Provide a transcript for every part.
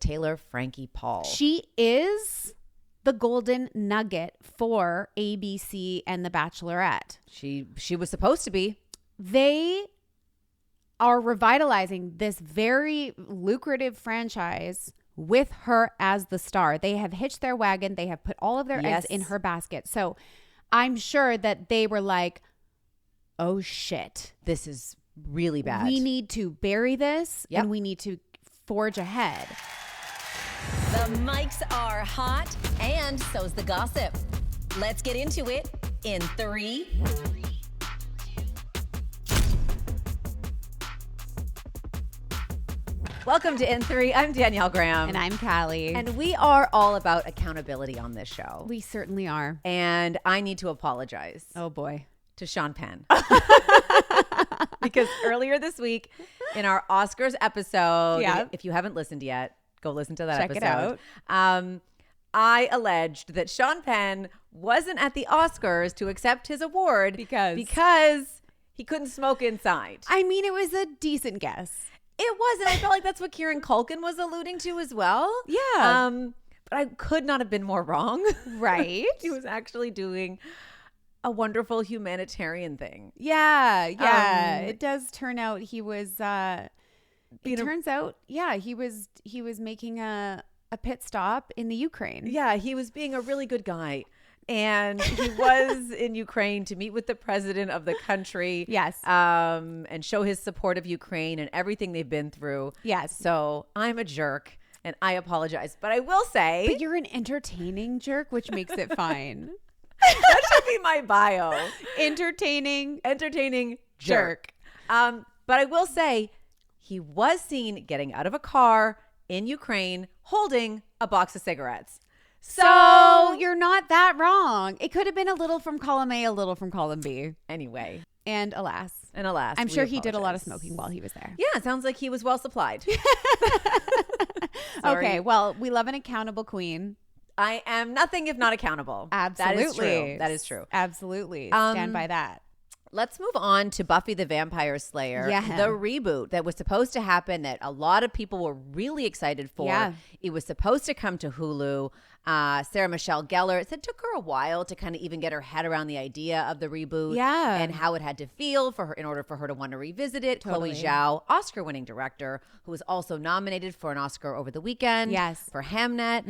Taylor Frankie Paul. She is the golden nugget for ABC and The Bachelorette. She was supposed to be. They are revitalizing this very lucrative franchise with her as the star. They have hitched their wagon. They have put all of their eggs in her basket. So I'm sure that they were like, oh shit, this is really bad. We need to bury this and we need to forge ahead. The mics are hot and so's the gossip. Let's get into it in 3. Welcome to In3. I'm Danielle Graham. And I'm Callie. And we are all about accountability on this show. We certainly are. And I need to apologize. Oh boy. To Sean Penn. Because earlier this week in our Oscars episode, if you haven't listened yet, go listen to that episode. Check it out. I alleged that Sean Penn wasn't at the Oscars to accept his award because he couldn't smoke inside. I mean, it was a decent guess. It was, and I felt like that's what Kieran Culkin was alluding to as well. Yeah. But I could not have been more wrong. Right. He was actually doing a wonderful humanitarian thing. Yeah. It does turn out he was he was making a pit stop in the Ukraine. Yeah, he was being a really good guy. And he was in Ukraine to meet with the president of the country. Yes. And show his support of Ukraine and everything they've been through. Yes. So I'm a jerk and I apologize. But I will say. But you're an entertaining jerk, which makes it fine. That should be my bio. Entertaining jerk. But I will say he was seen getting out of a car in Ukraine holding a box of cigarettes. So you're not that wrong. It could have been a little from column A, a little from column B. Anyway. And alas. I'm sure he did a lot of smoking while he was there. Yeah, it sounds like he was well supplied. Okay, well, we love an accountable queen. I am nothing if not accountable. Absolutely. That is true. Absolutely. Stand by that. Let's move on to Buffy the Vampire Slayer, the reboot that was supposed to happen that a lot of people were really excited for. Yeah. It was supposed to come to Hulu. Sarah Michelle Gellar, it took her a while to kind of even get her head around the idea of the reboot and how it had to feel for her in order for her to want to revisit it. Totally. Chloe Zhao, Oscar-winning director, who was also nominated for an Oscar over the weekend for Hamnet.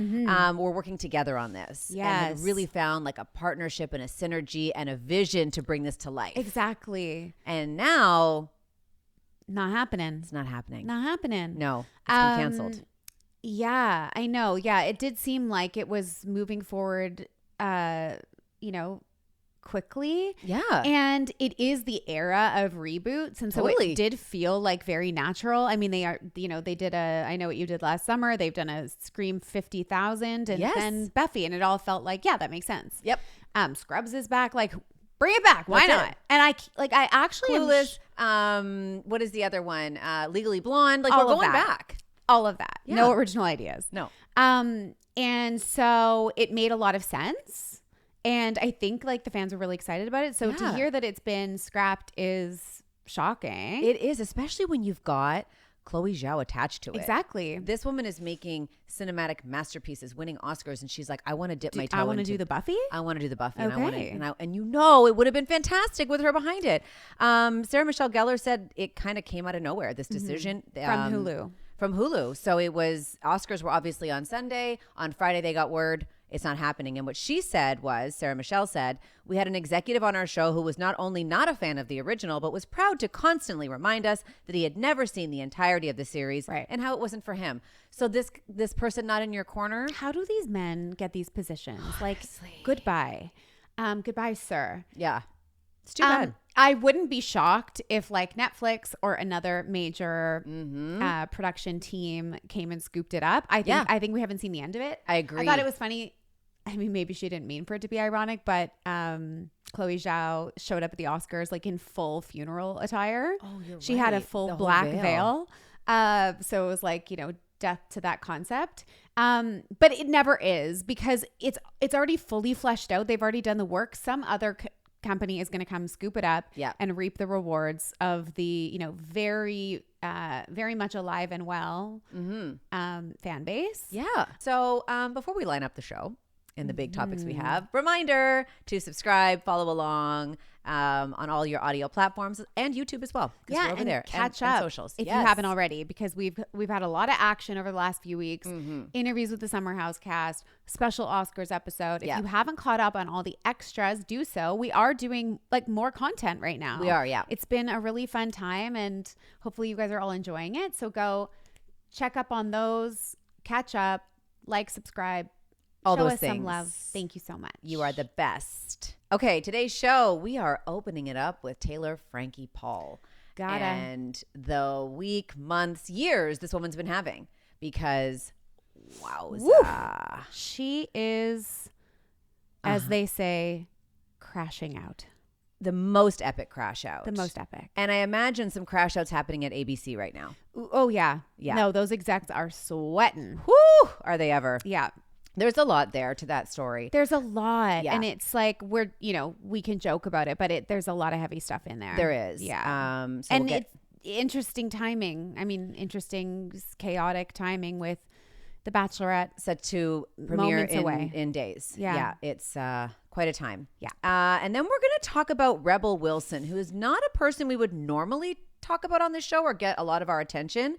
We're working together on this. Yes. And have really found like a partnership and a synergy and a vision to bring this to life. Exactly. And now not happening. It's not happening. Not happening. No, it's been canceled. Yeah, I know. Yeah, it did seem like it was moving forward, quickly. Yeah. And it is the era of reboots. And so it did feel like very natural. I mean, they are, they did I Know What You Did Last Summer. They've done a Scream 50,000 and then Buffy. And it all felt like, yeah, that makes sense. Yep. Scrubs is back. Like, bring it back. Why not? And I actually Clueless. What is the other one? Legally Blonde. Like, we're going back. All of that. Yeah. No original ideas. No. And so it made a lot of sense. And I think like the fans were really excited about it. So to hear that it's been scrapped is shocking. It is, especially when you've got Chloe Zhao attached to it. Exactly. This woman is making cinematic masterpieces, winning Oscars, and she's like, I want to dip my toe. I want to do the Buffy. I want to do the Buffy. Okay. And it would have been fantastic with her behind it. Sarah Michelle Gellar said it kind of came out of nowhere. This decision from Hulu. From Hulu. So it was, Oscars were obviously on Sunday. On Friday, they got word it's not happening. And what she said was, Sarah Michelle said, we had an executive on our show who was not only not a fan of the original, but was proud to constantly remind us that he had never seen the entirety of the series and how it wasn't for him. So this person not in your corner. How do these men get these positions? Like, goodbye. Goodbye, sir. Yeah. It's too bad. I wouldn't be shocked if like Netflix or another major production team came and scooped it up. I think we haven't seen the end of it. I agree. I thought it was funny. I mean, maybe she didn't mean for it to be ironic, but Chloe Zhao showed up at the Oscars like in full funeral attire. Oh, you're right. She had a full black veil. So it was like, death to that concept. But it never is because it's already fully fleshed out. They've already done the work. Some other company is going to come scoop it up Yeah. and reap the rewards of the, you know, very much alive and well fan base. Yeah. So before we line up the show and the big topics we have, reminder to subscribe, follow along on all your audio platforms and YouTube as well. Yeah, we're over and there. catch and up socials. if Yes. you haven't already, because we've had a lot of action over the last few weeks. Interviews with the Summer House cast, special Oscars episode. If Yeah. you haven't caught up on all the extras, do so. We are doing like more content right now. We are, yeah. It's been a really fun time, and hopefully you guys are all enjoying it. So go check up on those, catch up, like, subscribe. All Show those us things. some love. Thank you so much. You are the best. Okay, today's show, we are opening it up with Taylor Frankie Paul. Gotta. And the week, months, years this woman's been having. Because, wowza. She is, as they say, crashing out. The most epic crash out. The most epic. And I imagine some crash outs happening at ABC right now. Oh, yeah. Yeah. No, those execs are sweating. Whoo! Are they ever? Yeah. There's a lot there to that story. There's a lot. Yeah. And it's like we can joke about it, but there's a lot of heavy stuff in there. There is. Yeah. So And it's interesting timing. I mean, interesting, chaotic timing with The Bachelorette. set to premiere Moments away. in days. Yeah. It's quite a time. Yeah. And then we're going to talk about Rebel Wilson, who is not a person we would normally talk about on this show or get a lot of our attention.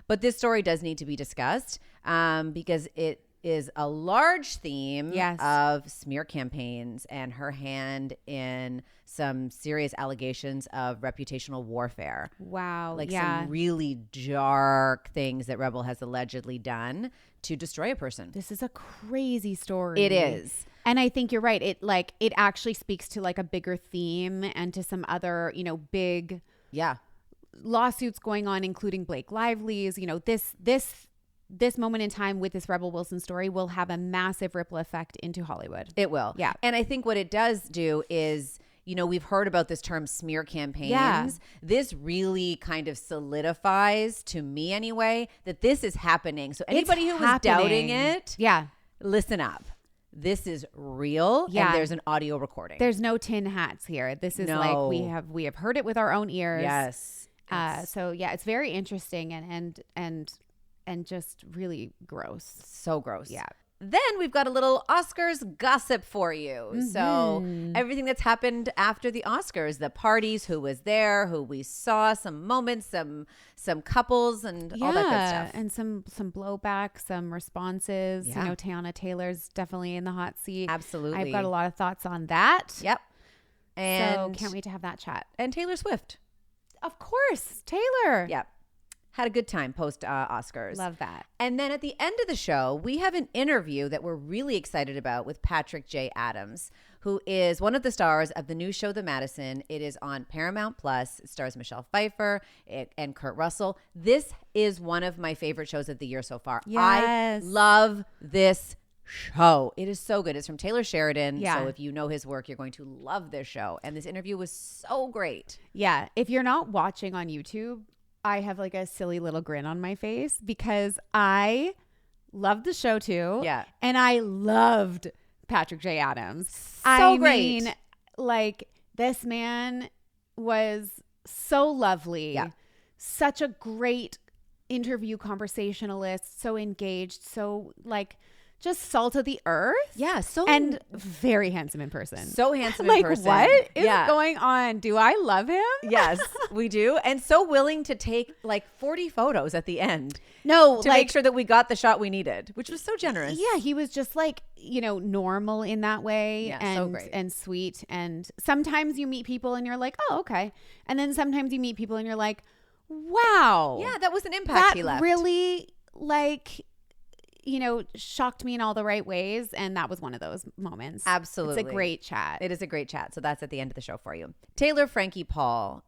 But this story does need to be discussed because it is a large theme Yes. of smear campaigns and her hand in some serious allegations of reputational warfare. Wow. Like yeah. some really dark things that Rebel has allegedly done to destroy a person. This is a crazy story. It is. And I think you're right. It actually speaks to like a bigger theme and to some other, big Yeah. lawsuits going on, including Blake Lively's. This moment in time with this Rebel Wilson story will have a massive ripple effect into Hollywood. It will. Yeah. And I think what it does do is, we've heard about this term smear campaigns. Yeah. This really kind of solidifies, to me anyway, that this is happening. So anybody who was doubting it, yeah, listen up. This is real. Yeah. And there's an audio recording. there's no tin hats here. This is No. like we have heard it with our own ears. Yes. So yeah, it's very interesting and just really gross. So gross. Yeah. Then we've got a little Oscars gossip for you. So everything that's happened after the Oscars, the parties, who was there, who we saw, some moments, some couples, and all that good stuff. And some blowback, some responses. Yeah. Teyana Taylor's definitely in the hot seat. Absolutely. I've got a lot of thoughts on that. Yep. So And can't wait to have that chat. And Taylor Swift. Of course, Taylor. Yep. Had a good time post Oscars. Love that. And then at the end of the show, we have an interview that we're really excited about with Patrick J. Adams, who is one of the stars of the new show, The Madison. It is on Paramount Plus. It stars Michelle Pfeiffer and Kurt Russell. This is one of my favorite shows of the year so far. Yes. I love this show. It is so good. It's from Taylor Sheridan. Yeah. So if you know his work, you're going to love this show. And this interview was so great. Yeah. If you're not watching on YouTube, I have like a silly little grin on my face because I loved the show too. Yeah. And I loved Patrick J. Adams. So great. Mean, like this man was so lovely. Yeah. Such a great interview conversationalist, so engaged, so like just salt of the earth. Yeah. And very handsome in person. so handsome like, in person. what is going on? Do I love him? Yes, we do. And so willing to take like 40 photos at the end. No, To make sure that we got the shot we needed, which was so generous. Yeah, he was just like, normal in that way. Yeah, and so great. And sweet. And sometimes you meet people and you're like, oh, okay. And then sometimes you meet people and you're like, wow. Yeah, that was an impact he That left. really shocked me in all the right ways. And that was one of those moments. Absolutely. It's a great chat. It is a great chat. So that's at the end of the show for you. Taylor Frankie Paul.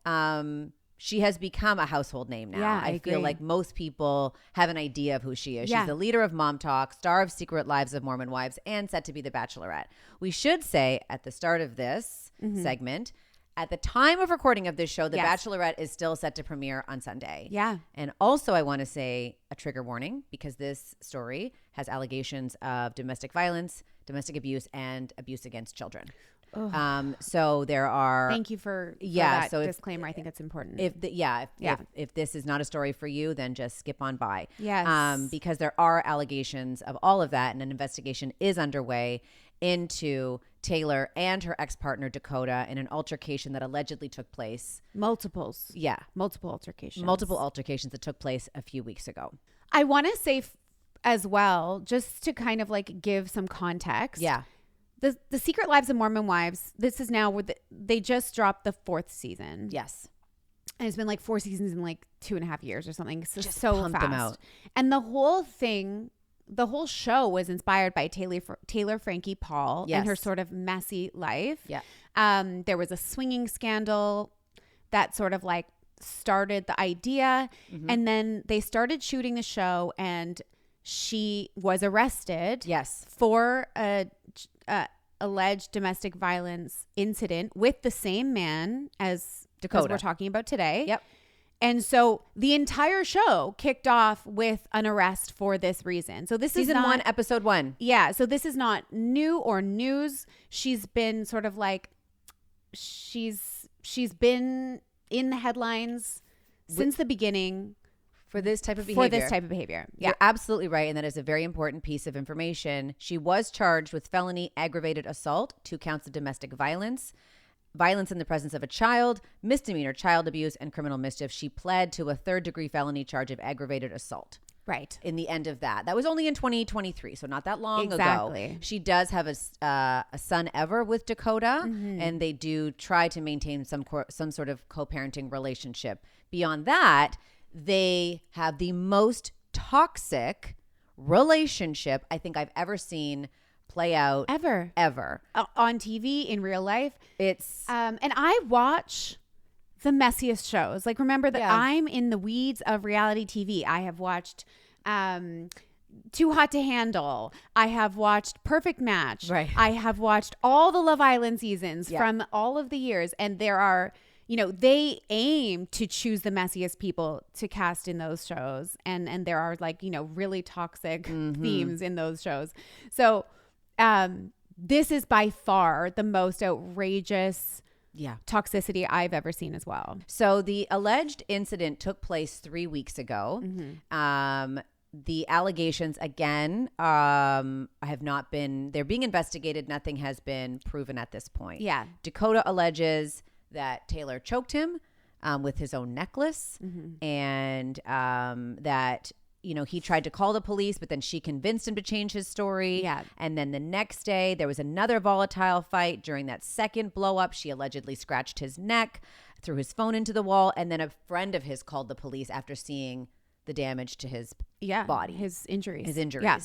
She has become a household name now. Yeah, I feel agree. like most people have an idea of who she is. Yeah. She's the leader of Mom Talk, star of Secret Lives of Mormon Wives, and set to be the Bachelorette. We should say at the start of this segment, at the time of recording of this show, The Yes. Bachelorette is still set to premiere on Sunday. Yeah. And also I want to say a trigger warning because this story has allegations of domestic violence, domestic abuse, and abuse against children. So there are. Thank you for that disclaimer. I think it's important. If this is not a story for you, then just skip on by. Yes. Because there are allegations of all of that, and an investigation is underway into Taylor and her ex-partner Dakota in an altercation that allegedly took place. Multiple altercations. Multiple altercations that took place a few weeks ago. I want to say as well, just to kind of like give some context. Yeah. The Secret Lives of Mormon Wives, this is now they just dropped the 4th season. Yes. And it's been like 4 seasons in like 2.5 years or something. So Pump fast. Them out. And the whole show was inspired by Taylor Frankie Paul and her sort of messy life. Yeah. There was a swinging scandal that sort of like started the idea. Mm-hmm. And then they started shooting the show, and she was arrested. Yes. For a alleged domestic violence incident with the same man as Dakota we're talking about today. Yep. And so the entire show kicked off with an arrest for this reason. So this is Season 1, Episode 1. Yeah. So this is not new or news. She's been sort of like, she's been in the headlines since the beginning. For this type of behavior. Yeah. You're absolutely right. And that is a very important piece of information. She was charged with felony aggravated assault, 2 counts of domestic violence in the presence of a child, misdemeanor child abuse, and criminal mischief. She pled to a 3rd-degree felony charge of aggravated assault. Right. In the end of that. That was only in 2023, so not that long ago. She does have a son, Ever, with Dakota, and they do try to maintain some sort of co-parenting relationship. Beyond that, they have the most toxic relationship I think I've ever seen play out ever on TV in real life. It's and I watch the messiest shows. Like, remember that I'm in the weeds of reality TV. I have watched Too Hot to Handle. I have watched Perfect Match. Right. I have watched all the Love Island seasons from all of the years, and there are, they aim to choose the messiest people to cast in those shows. And there are like, really toxic themes in those shows. So this is by far the most outrageous toxicity I've ever seen as well. So the alleged incident took place 3 weeks ago. The allegations, again, have not been, they're being investigated. Nothing has been proven at this point. Yeah. Dakota alleges that Taylor choked him with his own necklace, and that, he tried to call the police, but then she convinced him to change his story. Yeah. And then the next day there was another volatile fight. During that second blow up, she allegedly scratched his neck, threw his phone into the wall, and then a friend of his called the police after seeing the damage to his body. His injuries. Yeah.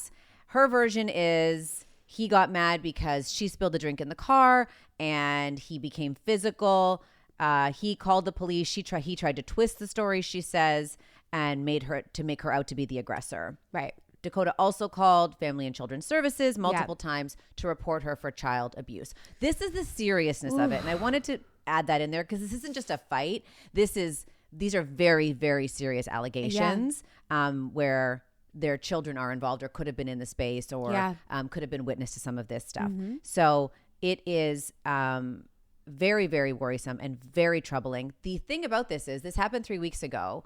Her version is he got mad because she spilled a drink in the car and he became physical. He called the police. He tried to twist the story, she says, and make her out to be the aggressor. Right. Dakota also called Family and Children's Services multiple times to report her for child abuse. This is the seriousness of it. And I wanted to add that in there because this isn't just a fight. These are very, very serious allegations where their children are involved or could have been in the space or could have been witness to some of this stuff. So it is very, very worrisome and very troubling. The thing about this is this happened 3 weeks ago,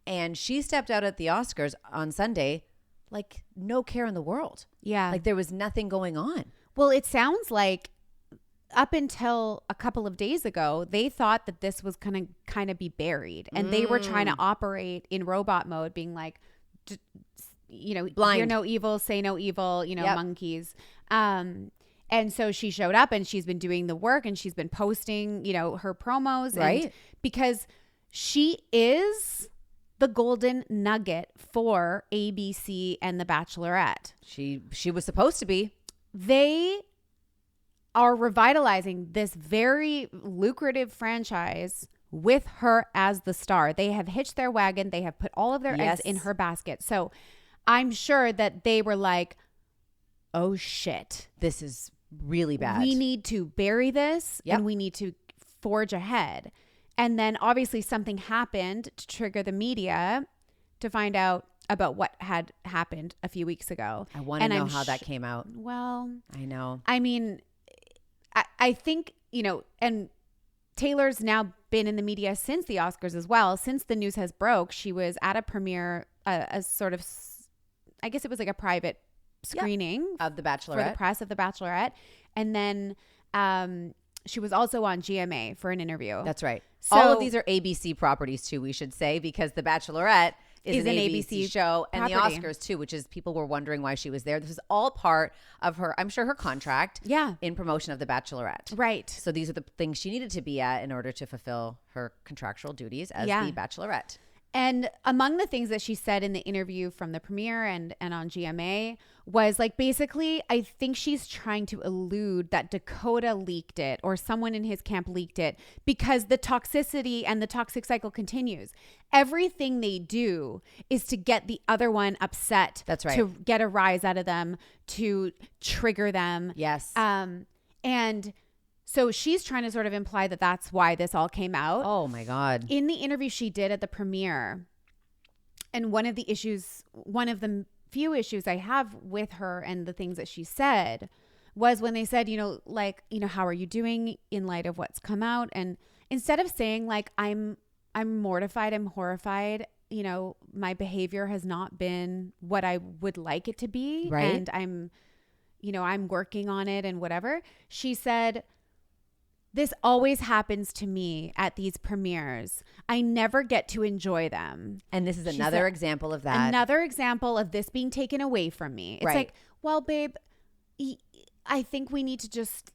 and she stepped out at the Oscars on Sunday like no care in the world. Yeah. Like there was nothing going on. Well, it sounds like up until a couple of days ago, they thought that this was going to kind of be buried, and they were trying to operate in robot mode, being like, blind. Hear no evil, say no evil, monkeys. And so she showed up, and she's been doing the work, and she's been posting, her promos, right? And because she is the golden nugget for ABC and The Bachelorette. She was supposed to be. They are revitalizing this very lucrative franchise with her as the star. They have hitched their wagon. They have put all of their eggs in her basket. So I'm sure that they were like, oh shit, this is really bad. We need to bury this and we need to forge ahead. And then obviously something happened to trigger the media to find out about what had happened a few weeks ago. I want to know how that came out. Well, I know. I mean, I think, and Taylor's now been in the media since the Oscars as well. Since the news has broke, she was at a premiere, a sort of, I guess it was like a private screening of The Bachelorette. For the press of The Bachelorette. And then she was also on GMA for an interview. That's right. So, all of these are ABC properties too, we should say, because The Bachelorette is an ABC show, and the Oscars too, which is people were wondering why she was there. This is all part of her, I'm sure, her contract in promotion of The Bachelorette. Right. So these are the things she needed to be at in order to fulfill her contractual duties as the Bachelorette. And among the things that she said in the interview from the premiere and on GMA was like, basically, I think she's trying to allude that Dakota leaked it or someone in his camp leaked it because the toxicity and the toxic cycle continues. Everything they do is to get the other one upset. That's right. To get a rise out of them, to trigger them. Yes. And so she's trying to sort of imply that that's why this all came out. Oh my God. In the interview she did at the premiere, and one of the few issues I have with her and the things that she said was when they said, how are you doing in light of what's come out? And instead of saying like, I'm mortified, I'm horrified, my behavior has not been what I would like it to be. Right. And I'm working on it and whatever. She said, this always happens to me at these premieres. I never get to enjoy them. And this is another example of that. Another example of this being taken away from me. It's like, well, babe, I think we need to just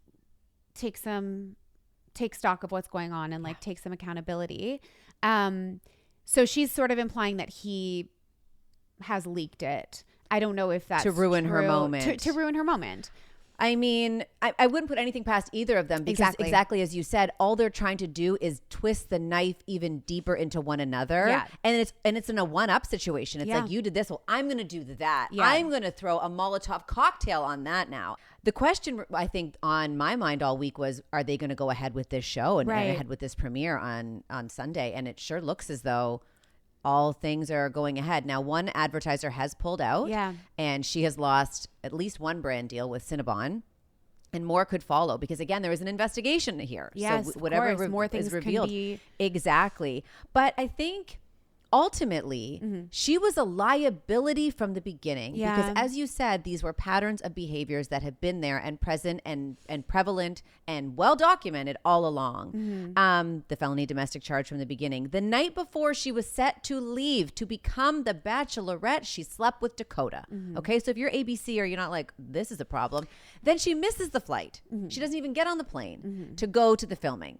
take stock of what's going on and like take some accountability. So she's sort of implying that he has leaked it. I don't know if that's to ruin true. her moment. To ruin her moment. I mean, I wouldn't put anything past either of them because exactly as you said, all they're trying to do is twist the knife even deeper into one another. Yeah. And it's in a one-up situation. It's like, you did this, well, I'm going to do that. Yeah. I'm going to throw a Molotov cocktail on that now. The question, I think, on my mind all week was, are they going to go ahead with this show and ahead with this premiere on Sunday? And it sure looks as though all things are going ahead. Now, one advertiser has pulled out and she has lost at least one brand deal with Cinnabon, and more could follow because, again, there is an investigation here. Yes, so whatever more things is revealed. Can be... Exactly. But I think ultimately she was a liability from the beginning because, as you said, these were patterns of behaviors that have been there and present and prevalent and well documented all along. The felony domestic charge from the beginning. The night before she was set to leave to become the Bachelorette, she slept with Dakota. Okay, so if you're ABC or you're not like, this is a problem, then she misses the flight. She doesn't even get on the plane to go to the filming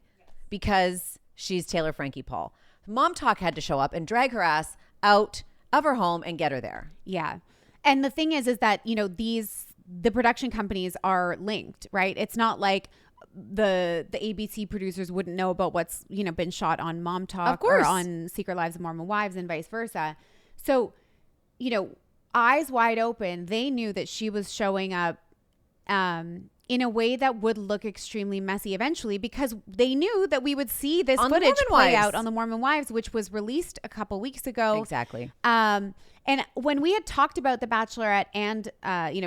because she's Taylor Frankie Paul. Mom Talk had to show up and drag her ass out of her home and get her there. Yeah. And the thing is that, the production companies are linked, right? It's not like the ABC producers wouldn't know about what's, been shot on Mom Talk or on Secret Lives of Mormon Wives and vice versa. So, eyes wide open, they knew that she was showing up, in a way that would look extremely messy eventually because they knew that we would see this footage play out on the Mormon Wives, which was released a couple weeks ago. Exactly. And when we had talked about The Bachelorette and,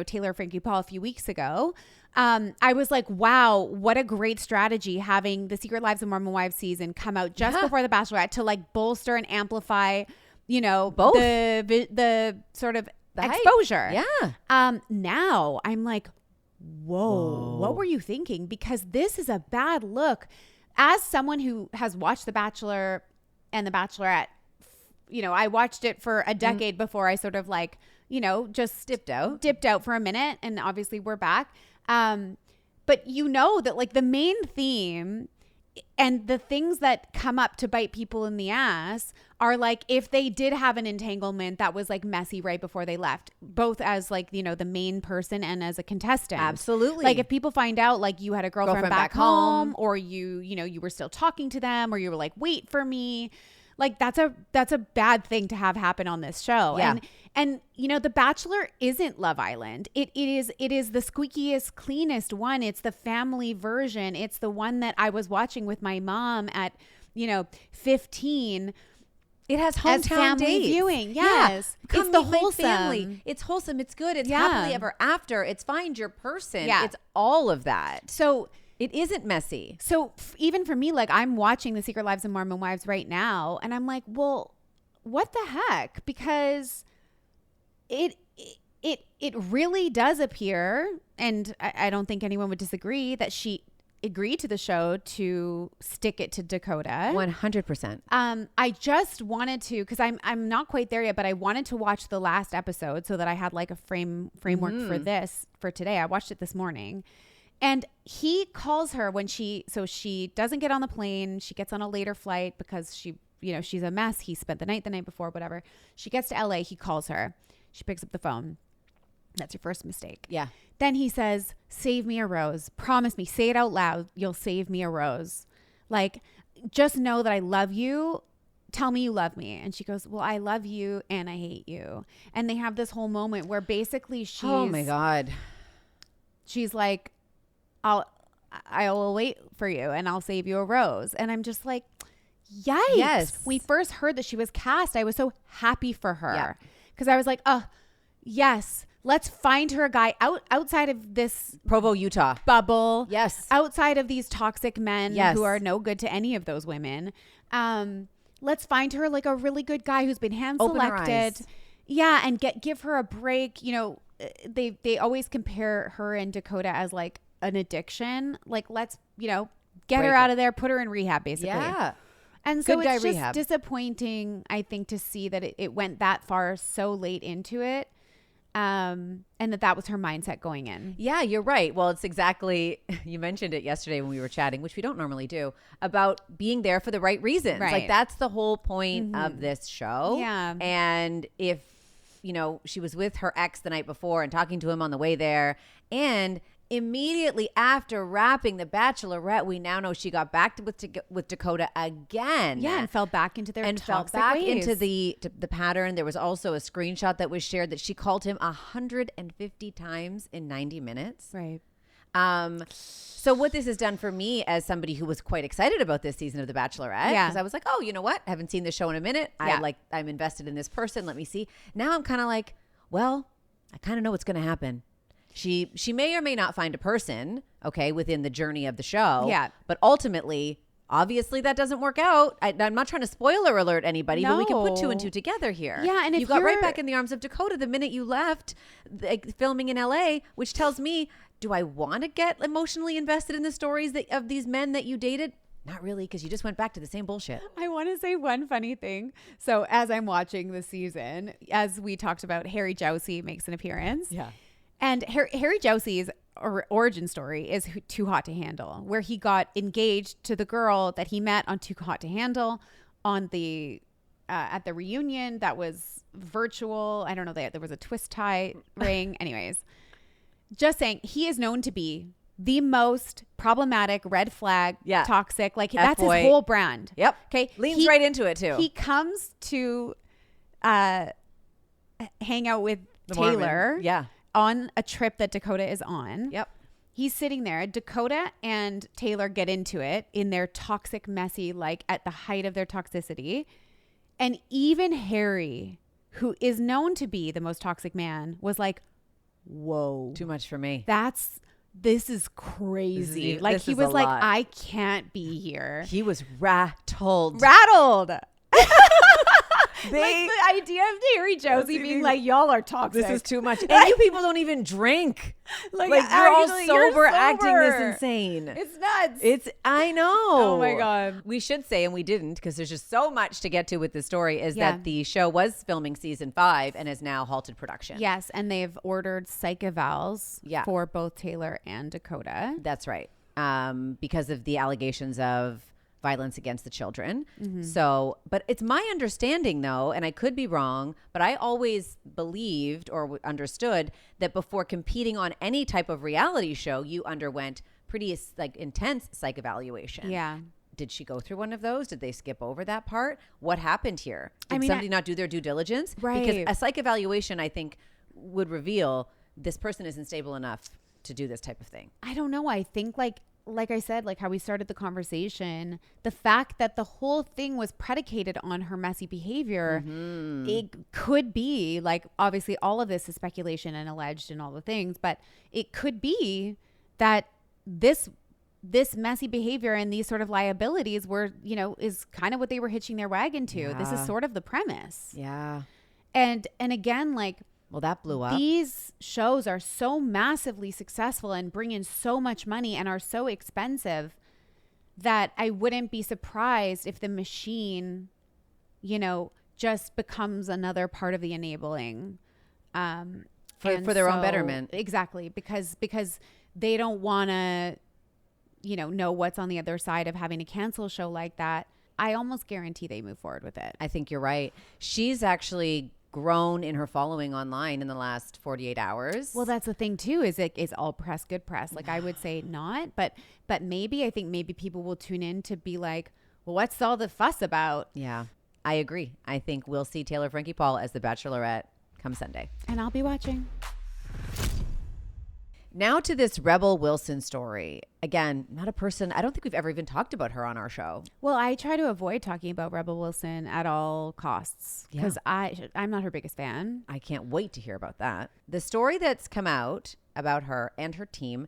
Taylor Frankie Paul a few weeks ago, I was like, wow, what a great strategy having the Secret Lives of Mormon Wives season come out just before The Bachelorette to like bolster and amplify, both the sort of the exposure. Hype. Yeah. Now I'm like, Whoa, what were you thinking? Because this is a bad look. As someone who has watched The Bachelor and The Bachelorette, I watched it for a decade before I sort of like, just dipped out for a minute. And obviously we're back. But that like the main theme and the things that come up to bite people in the ass are like if they did have an entanglement that was like messy right before they left, both as like, the main person and as a contestant. Absolutely. Like if people find out like you had a girlfriend back home or you were still talking to them or you were like, wait for me. Like that's a bad thing to have happen on this show. Yeah. And The Bachelor isn't Love Island. It is the squeakiest, cleanest one. It's the family version. It's the one that I was watching with my mom at, 15. It has hometown family days. Viewing. Yes. Yeah. It's the wholesome family. It's wholesome. It's good. It's happily ever after. It's find your person. Yeah. It's all of that. So It isn't messy. So even for me, like I'm watching The Secret Lives of Mormon Wives right now, and I'm like, well, what the heck? Because it really does appear, and I don't think anyone would disagree, that she agreed to the show to stick it to Dakota. 100%. I just wanted to, because I'm not quite there yet, but I wanted to watch the last episode so that I had like a framework for today. I watched it this morning. And he calls her when she doesn't get on the plane. She gets on a later flight because she's a mess. He spent the night before, whatever. She gets to LA. He calls her. She picks up the phone. That's your first mistake. Yeah. Then he says, save me a rose. Promise me. Say it out loud. You'll save me a rose. Like, just know that I love you. Tell me you love me. And she goes, well, I love you and I hate you. And they have this whole moment where basically oh my God. She's like, I will wait for you and I'll save you a rose. And I'm just like, yikes. Yes. When we first heard that she was cast, I was so happy for her. Because I was like, oh, yes. Let's find her a guy outside of this Provo, Utah bubble. Yes. Outside of these toxic men who are no good to any of those women. Let's find her like a really good guy who's been hand selected. Yeah. And give her a break. You know, they always compare her and Dakota as like an addiction. Like, let's, get her out of there, put her in rehab, basically. Yeah. And so Good guy it's just rehab. disappointing, I think, to see that it went that far so late into it. And that was her mindset going in. Yeah, you're right. Well, it's exactly, you mentioned it yesterday when we were chatting, which we don't normally do, about being there for the right reasons. Right. Like, that's the whole point of this show. Yeah. And if, she was with her ex the night before and talking to him on the way there, and immediately after wrapping The Bachelorette, we now know she got back with Dakota again. Yeah, and fell back into their toxic ways. Into the pattern. There was also a screenshot that was shared that she called him 150 times in 90 minutes. Right. So what this has done for me as somebody who was quite excited about this season of The Bachelorette, because I was like, oh, you know what? I haven't seen the show in a minute. I'm invested in this person. Let me see. Now I'm kind of like, well, I kind of know what's going to happen. She may or may not find a person, okay, within the journey of the show. Yeah. But ultimately, obviously, that doesn't work out. I'm not trying to spoiler alert anybody, but we can put two and two together here. Yeah, and if you got right back in the arms of Dakota the minute you left filming in LA, which tells me, do I want to get emotionally invested in the stories of these men that you dated? Not really, because you just went back to the same bullshit. I want to say one funny thing. So as I'm watching the season, as we talked about, Harry Jowsey makes an appearance. Yeah. And Harry Jowsey's origin story is Too Hot to Handle, where he got engaged to the girl that he met on Too Hot to Handle on the at the reunion that was virtual. I don't know, there was a twist tie ring. Anyways, just saying, he is known to be the most problematic, red flag, toxic. Like, that's his whole brand. Yep. Okay. Leans right into it too. He comes to hang out with Taylor. Mormon. Yeah. On a trip that Dakota is on. Yep. He's sitting there. Dakota and Taylor get into it in their toxic, messy, like at the height of their toxicity. And even Harry, who is known to be the most toxic man, was like, whoa. Too much for me. This is crazy. Like, he was like, I can't be here. He was rattled. Like, the idea of Harry Jowsey being like, y'all are toxic. This is too much. And you people don't even drink. Like you're all sober, acting this insane. It's nuts. I know. Oh my God. We should say, and we didn't, because there's just so much to get to with this story, is that the show was filming season 5 and has now halted production. Yes. And they've ordered psych evals for both Taylor and Dakota. That's right. Because of the allegations of violence against the children. So, but it's my understanding though, and I could be wrong, but I always believed or understood that before competing on any type of reality show, you underwent pretty intense psych evaluation. Yeah. Did she go through one of those? Did they skip over that part? What happened here? Did somebody not do their due diligence? Right. Because a psych evaluation, I think, would reveal this person isn't stable enough to do this type of thing. I don't know. I think like I said, like how we started the conversation, the fact that the whole thing was predicated on her messy behavior, it could be, like, obviously all of this is speculation and alleged and all the things, but it could be that this this messy behavior and these sort of liabilities were, is kind of what they were hitching their wagon to. Yeah. This is sort of the premise. Yeah. And again, like, well, that blew up. These shows are so massively successful and bring in so much money and are so expensive that I wouldn't be surprised if the machine, just becomes another part of the enabling for their own betterment. Exactly. Because they don't want to, know what's on the other side of having a cancel show like that. I almost guarantee they move forward with it. I think you're right. She's actually grown in her following online in the last 48 hours. Well, that's the thing too, is all press good press? Like, I would say not, but maybe people will tune in to be like, well, what's all the fuss about? Yeah, I agree. I think we'll see Taylor Frankie Paul as the Bachelorette come Sunday. And I'll be watching. Now to this Rebel Wilson story. Again, not a person, I don't think we've ever even talked about her on our show. Well, I try to avoid talking about Rebel Wilson at all costs because I'm not her biggest fan. I can't wait to hear about that. The story that's come out about her and her team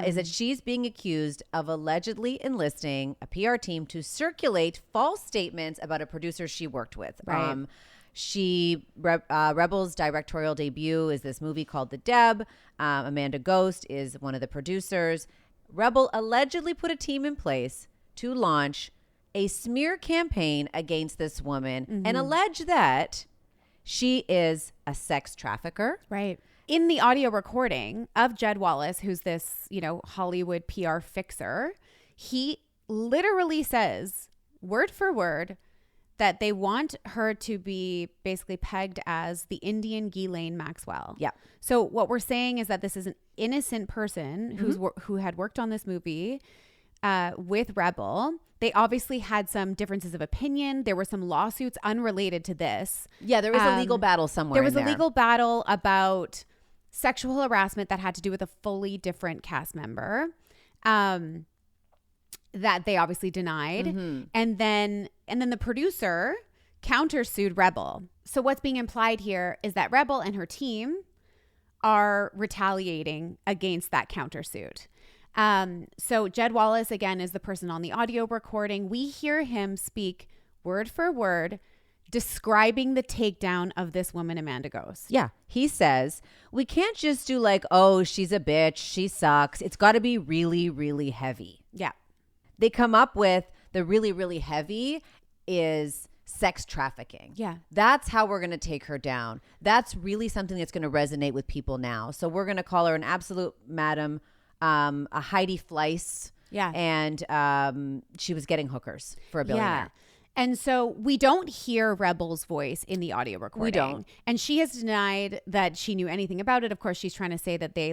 is that she's being accused of allegedly enlisting a PR team to circulate false statements about a producer she worked with. Right. Rebel's directorial debut is this movie called The Deb. Amanda Ghost is one of the producers. Rebel allegedly put a team in place to launch a smear campaign against this woman and allege that she is a sex trafficker. Right. In the audio recording of Jed Wallace, who's this, Hollywood PR fixer, he literally says, word for word, that they want her to be basically pegged as the Indian Ghislaine Maxwell. Yeah. So what we're saying is that this is an innocent person who had worked on this movie with Rebel. They obviously had some differences of opinion. There were some lawsuits unrelated to this. Yeah, there was a legal battle somewhere. There was a legal battle about sexual harassment that had to do with a fully different cast member. That they obviously denied. And then the producer countersued Rebel. So what's being implied here is that Rebel and her team are retaliating against that countersuit. So Jed Wallace, again, is the person on the audio recording. We hear him speak word for word describing the takedown of this woman, Amanda Ghost. Yeah. He says, we can't just do like, oh, she's a bitch, she sucks. It's got to be really, really heavy. Yeah. They come up with the really, really heavy is sex trafficking. Yeah. That's how we're going to take her down. That's really something that's going to resonate with people now. So we're going to call her an absolute madam, a Heidi Fleiss. Yeah. And she was getting hookers for a billionaire. Yeah. And so we don't hear Rebel's voice in the audio recording. We don't. And she has denied that she knew anything about it. Of course, she's trying to say that they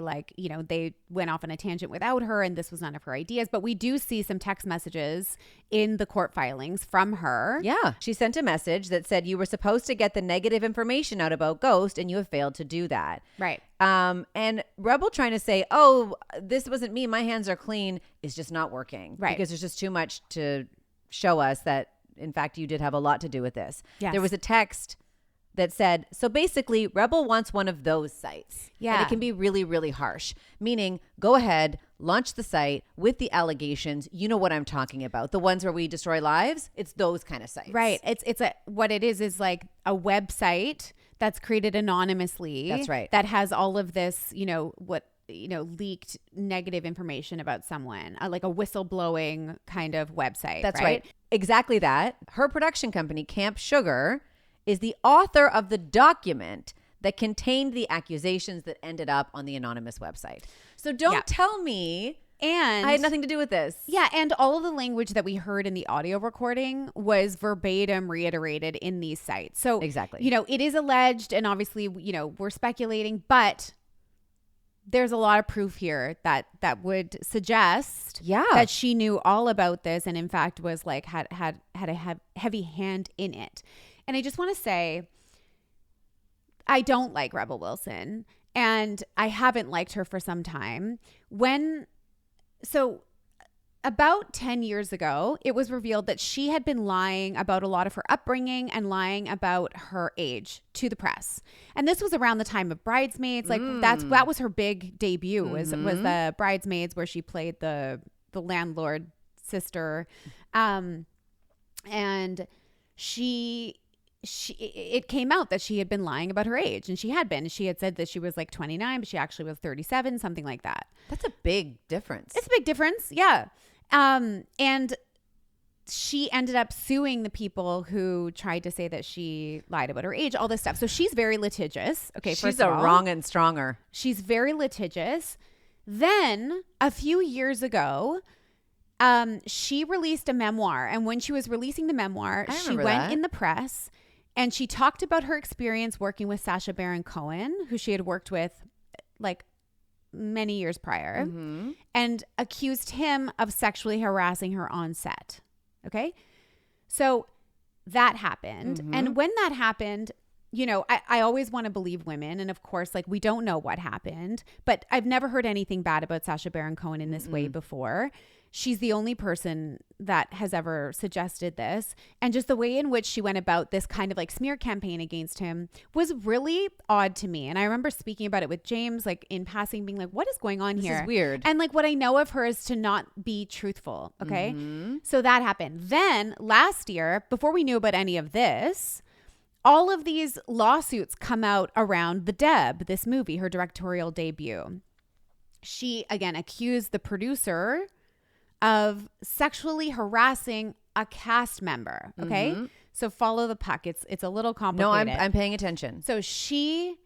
they went off on a tangent without her and this was none of her ideas. But we do see some text messages in the court filings from her. Yeah. She sent a message that said, you were supposed to get the negative information out about Ghost and you have failed to do that. Right. And Rebel trying to say, oh, this wasn't me, my hands are clean, is just not working. Right. Because there's just too much to show us that, in fact, you did have a lot to do with this. Yes. There was a text that said, so basically, Rebel wants one of those sites. Yeah. And it can be really, really harsh. Meaning, go ahead, launch the site with the allegations. You know what I'm talking about. The ones where we destroy lives. It's those kind of sites. Right. What it is like a website that's created anonymously. That's right. That has all of this, leaked negative information about someone, like a whistleblowing kind of website. That's right. Exactly that. Her production company, Camp Sugar, is the author of the document that contained the accusations that ended up on the anonymous website. So don't tell me and I had nothing to do with this. Yeah, and all of the language that we heard in the audio recording was verbatim reiterated in these sites. So exactly. It is alleged, and obviously, we're speculating, but there's a lot of proof here that would suggest that she knew all about this and in fact was like had a heavy hand in it. And I just want to say, I don't like Rebel Wilson and I haven't liked her for some time. About 10 years ago, it was revealed that she had been lying about a lot of her upbringing and lying about her age to the press. And this was around the time of Bridesmaids. Like that was her big debut was the Bridesmaids, where she played the the landlord sister. And it came out that she had been lying about her age, and she had said that she was like 29, but she actually was 37, something like that. That's a big difference. It's a big difference. Yeah. And she ended up suing the people who tried to say that she lied about her age, all this stuff. So she's very litigious. Okay. She's a wrong and stronger. She's very litigious. Then a few years ago, she released a memoir. And when she was releasing the memoir, she went in the press and she talked about her experience working with Sacha Baron Cohen, who she had worked with like many years prior, and accused him of sexually harassing her on set. Okay. So that happened. And when that happened, you know, I always want to believe women. And of course, like, we don't know what happened, but I've never heard anything bad about Sacha Baron Cohen in this way before. She's the only person that has ever suggested this. And just the way in which she went about this kind of like smear campaign against him was really odd to me. And I remember speaking about it with James, like in passing, being like, what is going on here? This is weird. And like, what I know of her is to not be truthful. Okay. So that happened. Then last year, before we knew about any of this, all of these lawsuits come out around The Deb, this movie, her directorial debut. She, again, accused the producer of sexually harassing a cast member. Okay. So follow the puck. It's a little complicated. No, I'm paying attention. So she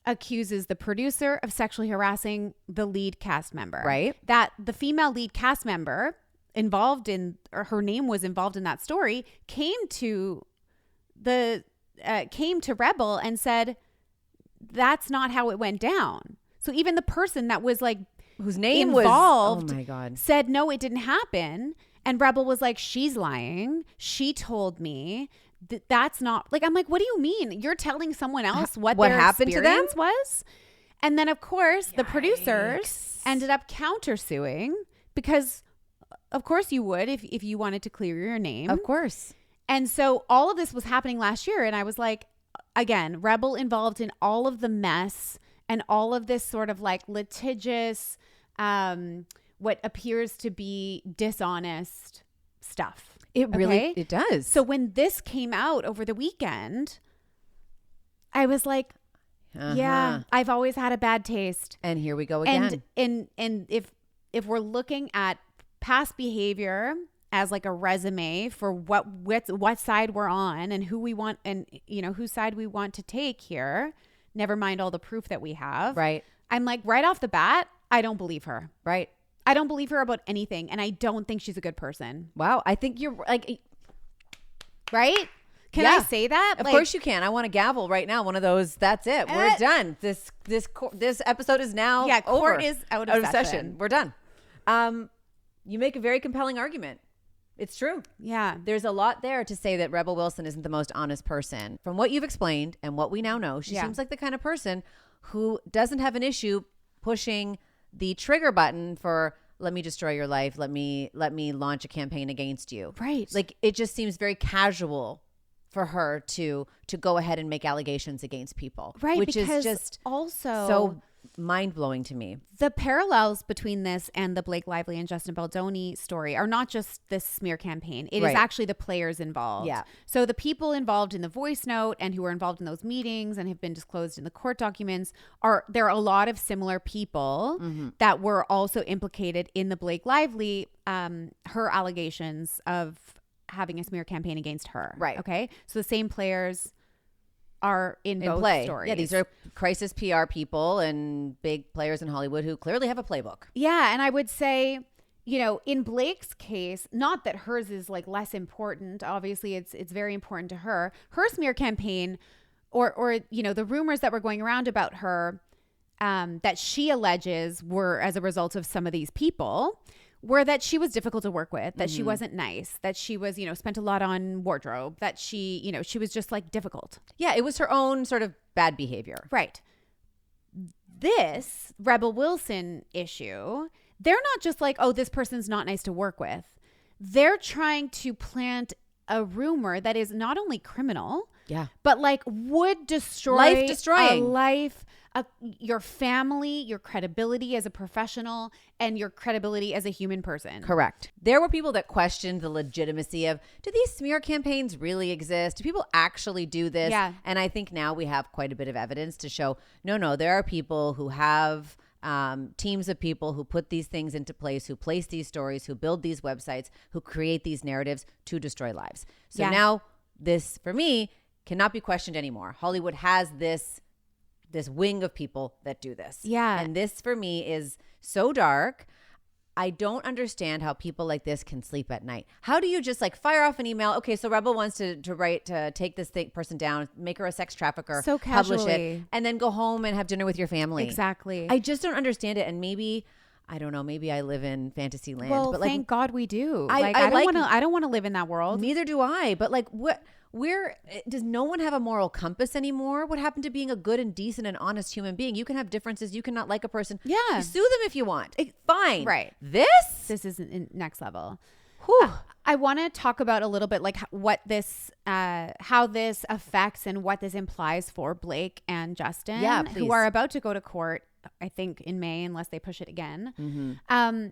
accuses the producer of sexually harassing the lead cast member. Right. That the female lead cast member involved in, or her name was involved in that story, came to Rebel and said, that's not how it went down. So even the person that was like, whose name involved, was, oh my God, said, no, it didn't happen. And Rebel was like, she's lying. She told me that's not, like, I'm like, what do you mean? You're telling someone else what their happened to them was? And then, of course, the producers ended up countersuing, because of course you would if you wanted to clear your name. Of course. And so all of this was happening last year. And I was like, again, Rebel involved in all of the mess and all of this sort of like litigious, what appears to be dishonest stuff. It really, it does. So when this came out over the weekend, I was like, yeah, I've always had a bad taste. And here we go again. And if we're looking at past behavior as like a resume for what side we're on and who we want, and you know, whose side we want to take here, never mind all the proof that we have. Right. I'm like, right off the bat, I don't believe her. Right. I don't believe her about anything. And I don't think she's a good person. Wow. I think you're like, right? Can I say that? Of course you can. I want to gavel right now. One of those. That's it. We're done. This episode is now court over. Is out of session. We're done. You make a very compelling argument. It's true. Yeah. There's a lot there to say that Rebel Wilson isn't the most honest person. From what you've explained and what we now know, she seems like the kind of person who doesn't have an issue pushing the trigger button for, let me destroy your life. Let me launch a campaign against you. Right. Like, it just seems very casual for her to go ahead and make allegations against people. Right. Which is just also so mind-blowing to me. The parallels between this and the Blake Lively and Justin Baldoni story are not just this smear campaign. It is actually the players involved. Yeah. So the people involved in the voice note and who were involved in those meetings and have been disclosed in the court documents there are a lot of similar people that were also implicated in the Blake Lively, her allegations of having a smear campaign against her. Right. Okay. So the same players are in both play. stories. Yeah, these are crisis PR people and big players in Hollywood who clearly have a playbook. Yeah, and I would say, you know, in Blake's case, not that hers is like less important. Obviously, it's very important to her. Her smear campaign, or you know, the rumors that were going around about her, that she alleges were as a result of some of these people, were that she was difficult to work with, that she wasn't nice, that she was, you know, spent a lot on wardrobe, that she, you know, she was just like difficult. Yeah, it was her own sort of bad behavior. Right. This Rebel Wilson issue, they're not just like, oh, this person's not nice to work with. They're trying to plant a rumor that is not only criminal, but like would destroy life-destroying a life, your family, your credibility as a professional, and your credibility as a human person. Correct. There were people that questioned the legitimacy of, do these smear campaigns really exist? Do people actually do this? Yeah. And I think now we have quite a bit of evidence to show, no, there are people who have teams of people who put these things into place, who place these stories, who build these websites, who create these narratives to destroy lives. So now this, for me, cannot be questioned anymore. Hollywood has this wing of people that do this. Yeah. And this for me is so dark. I don't understand how people like this can sleep at night. How do you just like fire off an email? Okay, so Rebel wants to take this person down, make her a sex trafficker, so publish casually, it, and then go home and have dinner with your family. Exactly. I just don't understand it. And maybe, I don't know, maybe I live in fantasy land. Well, but like, thank God we do. I don't want to live in that world. Neither do I. But like, where does no one have a moral compass anymore? What happened to being a good and decent and honest human being? You can have differences. You cannot like a person. Yeah. You sue them if you want. Fine. Right. This is next level. Whew. I want to talk about a little bit like what this, how this affects and what this implies for Blake and Justin, who are about to go to court, I think in May, unless they push it again. Mm-hmm.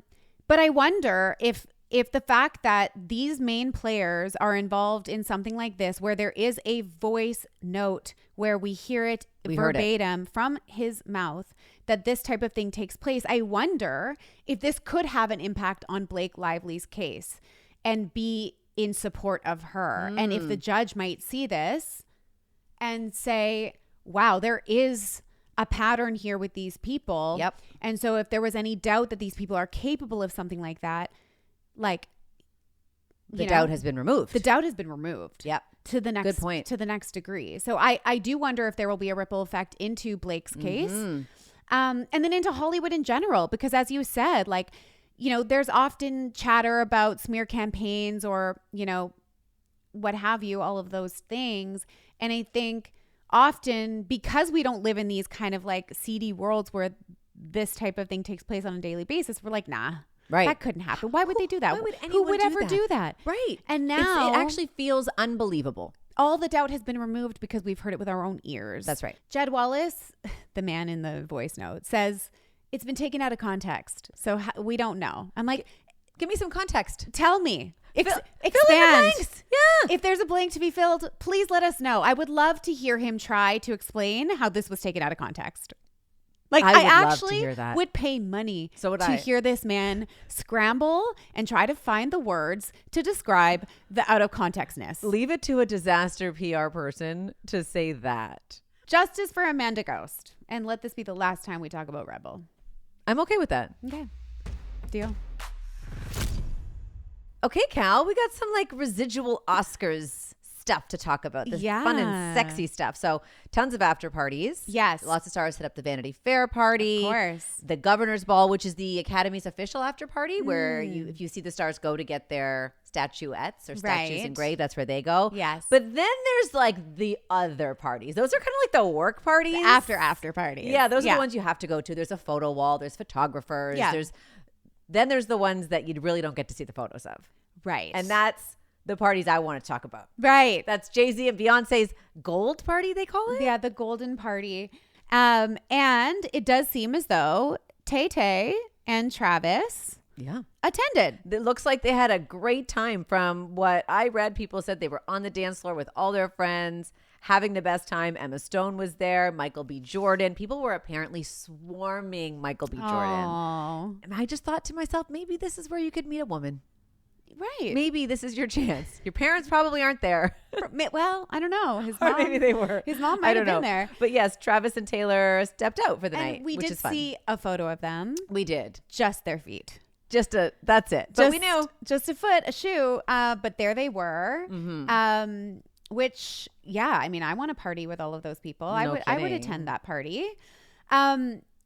But I wonder if the fact that these main players are involved in something like this, where there is a voice note where we hear it verbatim from his mouth, that this type of thing takes place, I wonder if this could have an impact on Blake Lively's case and be in support of her. And if the judge might see this and say, wow, there is a pattern here with these people. Yep. And so if there was any doubt that these people are capable of something like that, like the doubt has been removed. The doubt has been removed. Yep. To the next Good point. To the next degree. So I do wonder if there will be a ripple effect into Blake's case. And then into Hollywood in general, because as you said, like, you know, there's often chatter about smear campaigns or, you know, what have you, all of those things. And I think often because we don't live in these kind of like seedy worlds where this type of thing takes place on a daily basis, we're like, nah. Right. That couldn't happen. Why would they do that? Why would Who would anyone ever do that? Right. And now it actually feels unbelievable. All the doubt has been removed because we've heard it with our own ears. That's right. Jed Wallace, the man in the voice note, says it's been taken out of context. So we don't know. I'm like, give me some context. Tell me. Fill in the Expand. blanks. Yeah. If there's a blank to be filled, please let us know. I would love to hear him try to explain how this was taken out of context. Like, I would love to actually hear that. would pay money So would to I. hear this man scramble and try to find the words to describe the out of contextness. Leave it to a disaster PR person to say that. Justice for Amanda Ghost. And let this be the last time we talk about Rebel. I'm okay with that. Okay. Deal. Okay, Cal, we got some like residual Oscars stuff to talk about. This fun and sexy stuff. So tons of after parties. Yes. Lots of stars hit up the Vanity Fair party. Of course. The Governor's Ball, which is the Academy's official after party, where if you see the stars go to get their statuettes or statues engraved, that's where they go. Yes. But then there's like the other parties. Those are kind of like the work parties. After parties. Yeah, those are the ones you have to go to. There's a photo wall. There's photographers. Yeah. Then there's the ones that you really don't get to see the photos of. Right. And that's the parties I want to talk about. Right. That's Jay-Z and Beyonce's gold party, they call it? Yeah, the golden party. And it does seem as though Tay-Tay and Travis attended. It looks like they had a great time. From what I read, people said they were on the dance floor with all their friends, having the best time. Emma Stone was there, Michael B. Jordan. People were apparently swarming Michael B. Jordan. Oh. And I just thought to myself, maybe this is where you could meet a woman. Right. Maybe this is your chance. Your parents probably aren't there. Well, I don't know. His Or mom, maybe they were. His mom might have been there. But yes, Travis and Taylor stepped out for the night. We which did is fun. see a photo of them. We did. Just their feet. That's it. But we knew. Just a foot, a shoe. But there they were. Mm-hmm. Which, yeah, I mean, I want to party with all of those people. I would kidding. attend that party.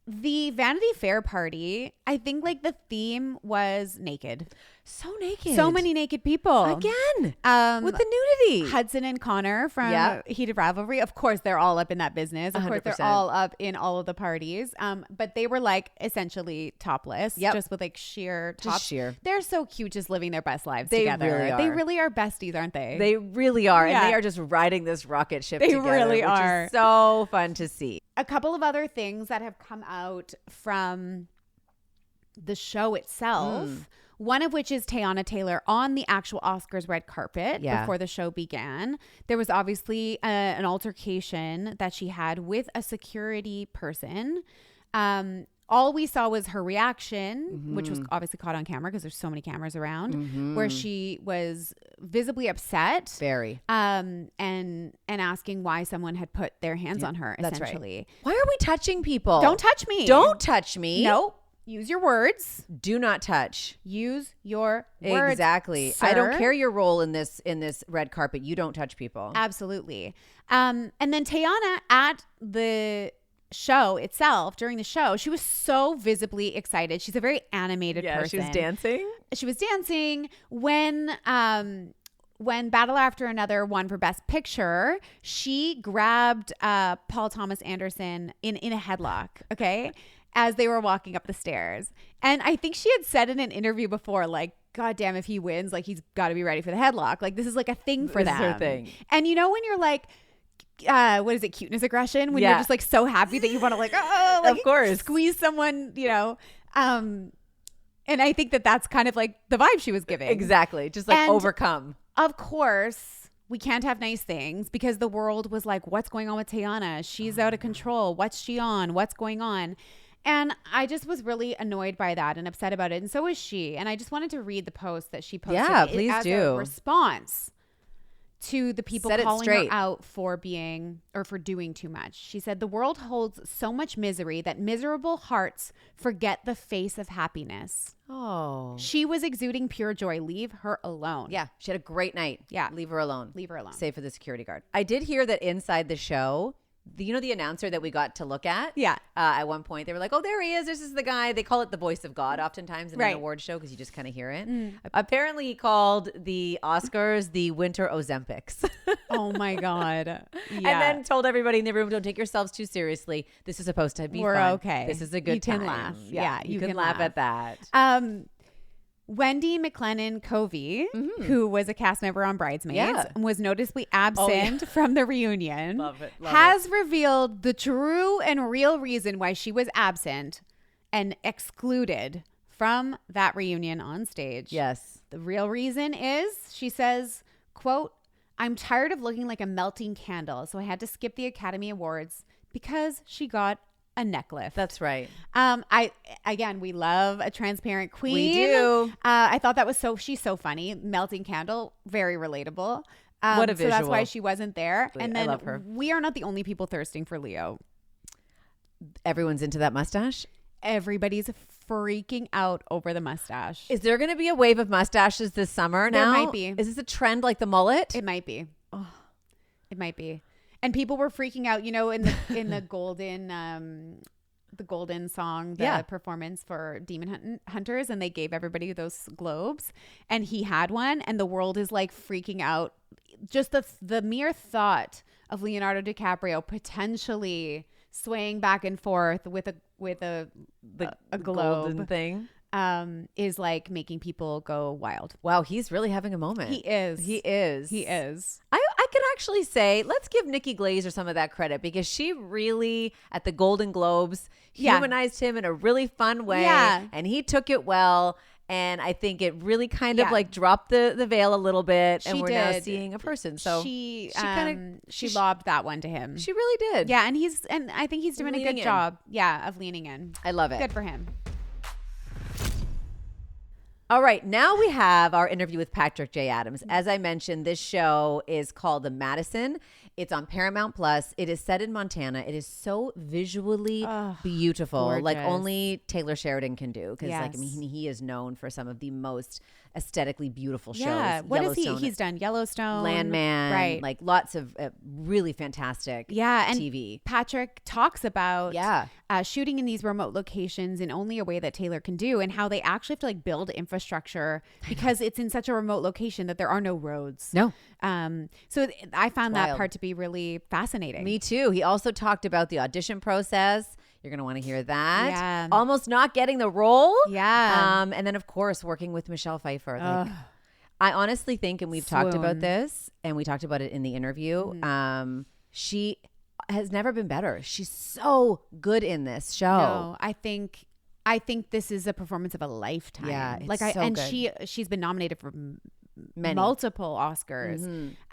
The Vanity Fair party, I think like the theme was naked. So naked. So many naked people. Again. With the nudity. Hudson and Connor from Heated Rivalry. Of course, they're all up in that business. Of course, 100%. they're all up in all of the parties. But they were like essentially topless. Yep. Just with like sheer Just tops. sheer. They're so cute just living their best lives They together. really are. They really are besties, aren't they? They really are. Yeah. And they are just riding this rocket ship They together. really which are. is so fun to see. A couple of other things that have come out from the show itself. One of which is Teyana Taylor on the actual Oscars red carpet before the show began. There was obviously an altercation that she had with a security person. All we saw was her reaction, which was obviously caught on camera because there's so many cameras around, where she was visibly upset. Very. And asking why someone had put their hands on her, That's essentially. Right. Why are we touching people? Don't touch me. Don't touch me. No. Use your words. Do not touch. Use your words. Exactly. Sir. I don't care your role in this red carpet. You don't touch people. Absolutely. And then Teyana at the show itself, during the show, she was so visibly excited. She's a very animated person. She was dancing. She was dancing when Battle After Another won for Best Picture. She grabbed Paul Thomas Anderson in a headlock. Okay. As they were walking up the stairs. And I think she had said in an interview before, like, God damn, if he wins, like, he's got to be ready for the headlock. Like, this is like a thing for them. This is her thing. And you know when you're like, what is it, cuteness aggression? When you're just like so happy that you want to like, of course, squeeze someone, you know. And I think that's kind of like the vibe she was giving. Exactly. Just like overcome. Of course, we can't have nice things because the world was like, what's going on with Teyana? She's out of control. What's she on? What's going on? And I just was really annoyed by that and upset about it. And so was she. And I just wanted to read the post that she posted as a response to the people calling her out for doing too much. She said, the world holds so much misery that miserable hearts forget the face of happiness. Oh. She was exuding pure joy. Leave her alone. Yeah. She had a great night. Yeah. Leave her alone. Leave her alone. Save for the security guard. I did hear that inside the show, the announcer that we got to look at? Yeah. At one point, they were like, oh, there he is. This is the guy. They call it the voice of God oftentimes in an award show because you just kind of hear it. Apparently, he called the Oscars the Winter Ozempics. Oh, my God. Yeah. And then told everybody in the room, don't take yourselves too seriously. This is supposed to be We're fun. okay. This is a good time. You can laugh. Yeah, you can laugh at that. Wendy McLennan Covey, who was a cast member on Bridesmaids, was noticeably absent from the reunion, has revealed the true and real reason why she was absent and excluded from that reunion on stage. Yes. The real reason is, she says, quote, I'm tired of looking like a melting candle, so I had to skip the Academy Awards because she got a neck lift. That's right. We love a transparent queen. We do. I thought that was she's so funny. Melting candle, very relatable. What a visual. So that's why she wasn't there. And then I love her. We are not the only people thirsting for Leo. Everyone's into that mustache. Everybody's freaking out over the mustache. Is there going to be a wave of mustaches this summer now? There might be. Is this a trend like the mullet? It might be. Oh, it might be. And people were freaking out, in the golden song, the performance for Demon Hunters, and they gave everybody those globes, and he had one, and the world is like freaking out. Just the mere thought of Leonardo DiCaprio potentially swaying back and forth with a globe golden thing. Is like making people go wild. Wow, he's really having a moment. He is. I can actually say, let's give Nikki Glaser some of that credit because she really, at the Golden Globes, humanized him in a really fun way. Yeah. And he took it well. And I think it really kind of like dropped the veil a little bit. And we're now seeing a person. So she lobbed that one to him. She really did. Yeah. And I think he's doing a good job. Yeah. Of leaning in. I love it. Good for him. All right, now we have our interview with Patrick J. Adams. As I mentioned, this show is called The Madison. It's on Paramount Plus. It is set in Montana. It is so visually beautiful, gorgeous. like only Taylor Sheridan can do. Because he is known for some of the most aesthetically beautiful shows. Yeah, what is he? He's done Yellowstone, Landman, right? Like lots of really fantastic and TV. Patrick talks about shooting in these remote locations in only a way that Taylor can do, and how they actually have to like build infrastructure because it's in such a remote location that there are no roads. No. So I found that part to be really fascinating. Me too. He also talked about the audition process. You're going to want to hear that. Yeah. Almost not getting the role. Yeah. And then, of course, working with Michelle Pfeiffer. Like, I honestly think, and we've talked about this, and we talked about it in the interview, has never been better. She's so good in this show. No, I think this is a performance of a lifetime. Yeah, it's like so good. she's been nominated for Many. multiple Oscars.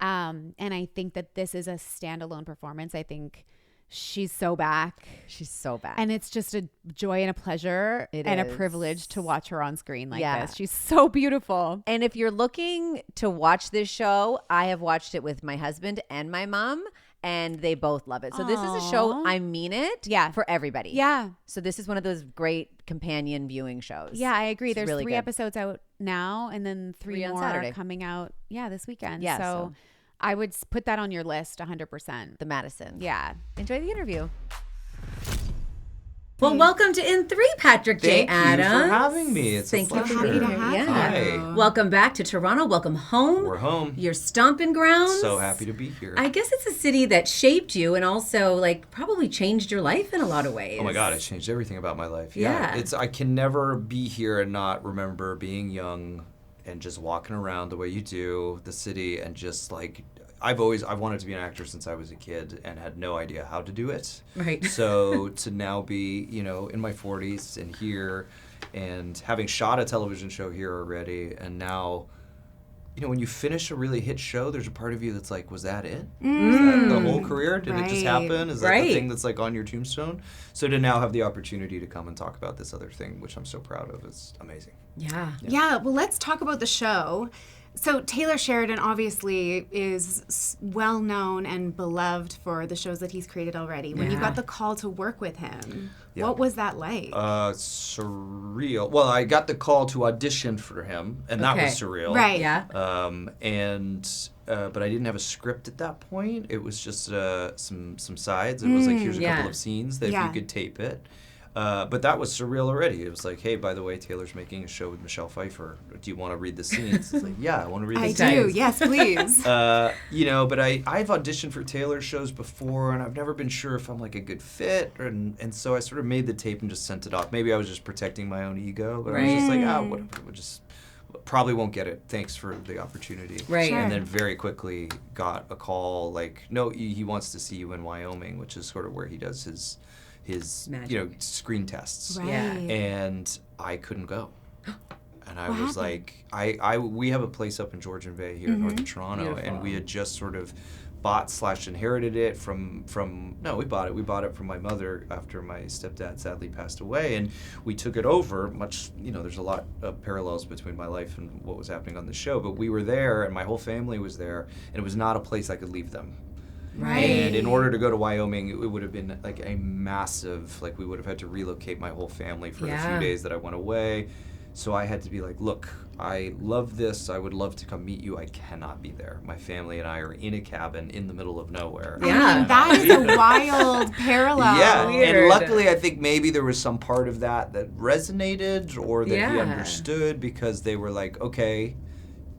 And I think that this is a standalone performance. I think she's so back. She's so back. And it's just a joy and a pleasure It and a is. privilege to watch her on screen like Yeah. this. She's so beautiful. And if you're looking to watch this show, I have watched it with my husband and my mom, and they both love it. So this is a show, Aw. I mean it, Yeah. for everybody. Yeah. So this is one of those great companion viewing shows. Yeah, I agree. It's There's really 3 good. episodes out now and then 3 3 on more Saturday. coming out this weekend. Yeah, so so- I would put that on your list 100%. The Madison. Yeah. Enjoy the interview. Well, welcome to In 3, Patrick J. Thank Adams. you for having me. It's Thank a you pleasure. for being Happy to here. have Yeah. Hi. Welcome back to Toronto. Welcome home. We're home. Your stomping grounds. So happy to be here. I guess it's a city that shaped you and also like probably changed your life in a lot of ways. Oh my God, it changed everything about my life. Yeah. I can never be here and not remember being young and just walking around the way you do, the city, and just like I've wanted to be an actor since I was a kid and had no idea how to do it. Right. So to now be, in my 40s and here and having shot a television show here already, and now when you finish a really hit show, there's a part of you that's like, was that it? Is that the whole career? Did it just Right. happen? Is that Right. the thing that's like on your tombstone? So to now have the opportunity to come and talk about this other thing, which I'm so proud of, is amazing. Yeah. Yeah, well, let's talk about the show. So Taylor Sheridan obviously is well known and beloved for the shows that he's created already. When you Yeah. got the call to work with him, Yeah. what was that like? Surreal. Well, I got the call to audition for him, and that Okay. was surreal. Right. Yeah. But I didn't have a script at that point. It was just some sides. It was like, here's a yeah. couple of scenes that Yeah. you could tape it. But that was surreal already. It was like, hey, by the way, Taylor's making a show with Michelle Pfeiffer. Do you want to read the scenes? It's like, yeah, I want to read the I scenes. do, yes, please. But I've auditioned for Taylor shows before, and I've never been sure if I'm like a good fit, and so I sort of made the tape and just sent it off. Maybe I was just protecting my own ego, but I was just like, whatever, we'll just probably won't get it. Thanks for the opportunity. Right. Sure. And then very quickly got a call like, no, he wants to see you in Wyoming, which is sort of where he does his Magic. screen tests. Right. Yeah. And I couldn't go. And I was like, we have a place up in Georgian Bay here in northern Toronto, and we had just sort of bought/inherited it from we bought it from my mother after my stepdad sadly passed away, and we took it over. There's a lot of parallels between my life and what was happening on the show, but we were there, and my whole family was there, and it was not a place I could leave them. Right. And in order to go to Wyoming, it would have been like a massive, we would have had to relocate my whole family for the Yeah. few days that I went away. So I had to be like, look, I love this. I would love to come meet you. I cannot be there. My family and I are in a cabin in the middle of nowhere. Yeah. I mean, that is a wild parallel. Yeah, Weird. and luckily I think maybe there was some part of that resonated or that he Yeah. understood, because they were like, okay,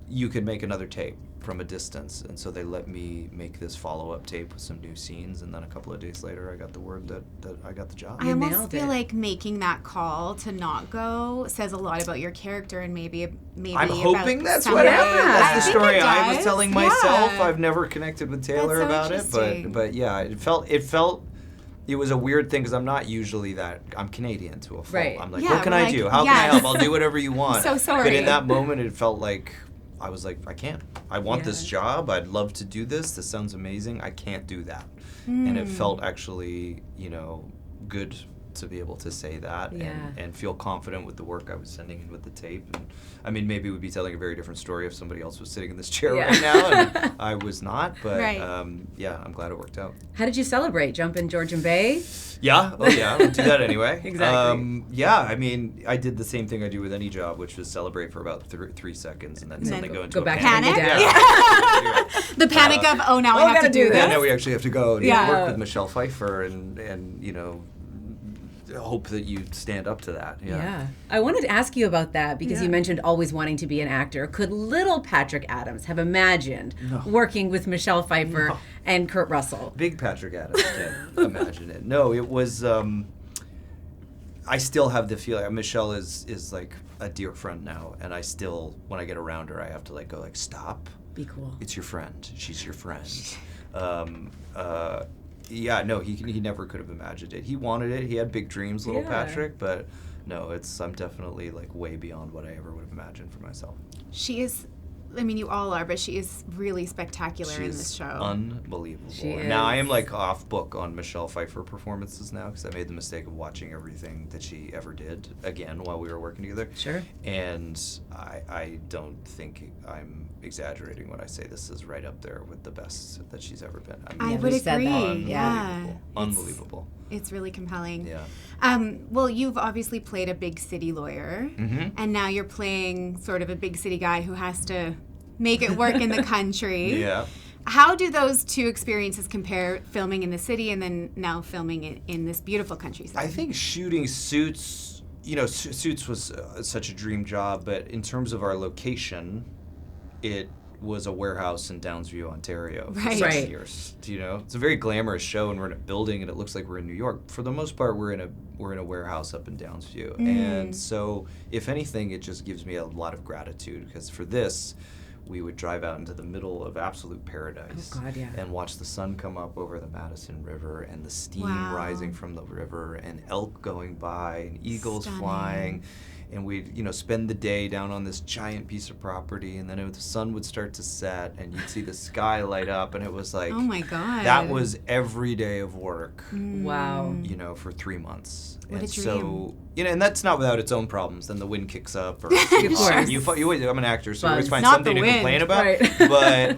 you could make another tape from a distance, and so they let me make this follow-up tape with some new scenes, and then a couple of days later I got the word that I got the job. I almost nailed feel it. like making that call to not go says a lot about your character and maybe I'm about hoping that's what somebody. happened. I That's the think story it I was does. telling myself. Yeah. I've never connected with Taylor so about it, interesting. but yeah, it felt it was a weird thing, because I'm not usually that. I'm Canadian to a fault. Right. I'm like, Yeah, what can I like, do? How can I yes. help? I'll do whatever you want. So sorry. But in that moment, it felt like I was like, I can't. I want this Yeah. job. I'd love to do this. This sounds amazing. I can't do that. And it Hmm. felt actually, good to be able to say that Yeah. and feel confident with the work I was sending in with the tape. And I mean, maybe we'd be telling a very different story if somebody else was sitting in this chair Yeah. right now, and I was not. But Right. yeah, I'm glad it worked out. How did you celebrate? Jump in Georgian Bay? Yeah. Oh yeah. We'll do that anyway. Exactly. Yeah. I mean, I did the same thing I do with any job, which was celebrate for about 3 seconds and then suddenly go into go a back panic. and Panic? down. Yeah. The panic of, now I have gotta to do do this. Yeah, now we actually have to go and Yeah. work with Michelle Pfeiffer and hope that you stand up to that. Yeah. I wanted to ask you about that because you mentioned always wanting to be an actor. Could little Patrick Adams have imagined working with Michelle Pfeiffer and Kurt Russell? Big Patrick Adams can imagine it. No, it was. I still have the feeling Michelle is like a dear friend now, and I still, when I get around her, I have to go stop. Be cool. It's your friend. She's your friend. Yeah, no, he never could have imagined it. He wanted it. He had big dreams, little Patrick, but no, I'm definitely like way beyond what I ever would have imagined for myself. She is, I mean, you all are, but she is really spectacular in this show. Unbelievable. She is. Now I am like off book on Michelle Pfeiffer performances now because I made the mistake of watching everything that she ever did again while we were working together. Sure. And I don't think I'm exaggerating when I say this is right up there with the best that she's ever been. I mean, would we said agree. that. Yeah. Unbelievable. It's really compelling. Yeah. Well, you've obviously played a big city lawyer, and now you're playing sort of a big city guy who has to make it work in the country. Yeah. How do those two experiences compare, filming in the city and then now filming it in this beautiful countryside? I think shooting Suits, Suits was such a dream job, but in terms of our location, it was a warehouse in Downsview, Ontario for 6 years. It's a very glamorous show, and we're in a building, and it looks like we're in New York. For the most part, we're in a warehouse up in Downsview, and so if anything, it just gives me a lot of gratitude because for this, we would drive out into the middle of absolute paradise and watch the sun come up over the Madison River and the steam rising from the river and elk going by and eagles flying. And we'd, spend the day down on this giant piece of property, and then the sun would start to set, and you'd see the sky light up, and it was like, oh my God, that was every day of work. Wow. For 3 months. What and a dream. So, and that's not without its own problems. Then the wind kicks up, or Of course. I'm an actor, so you always find Not something the to wind. complain about. Right. But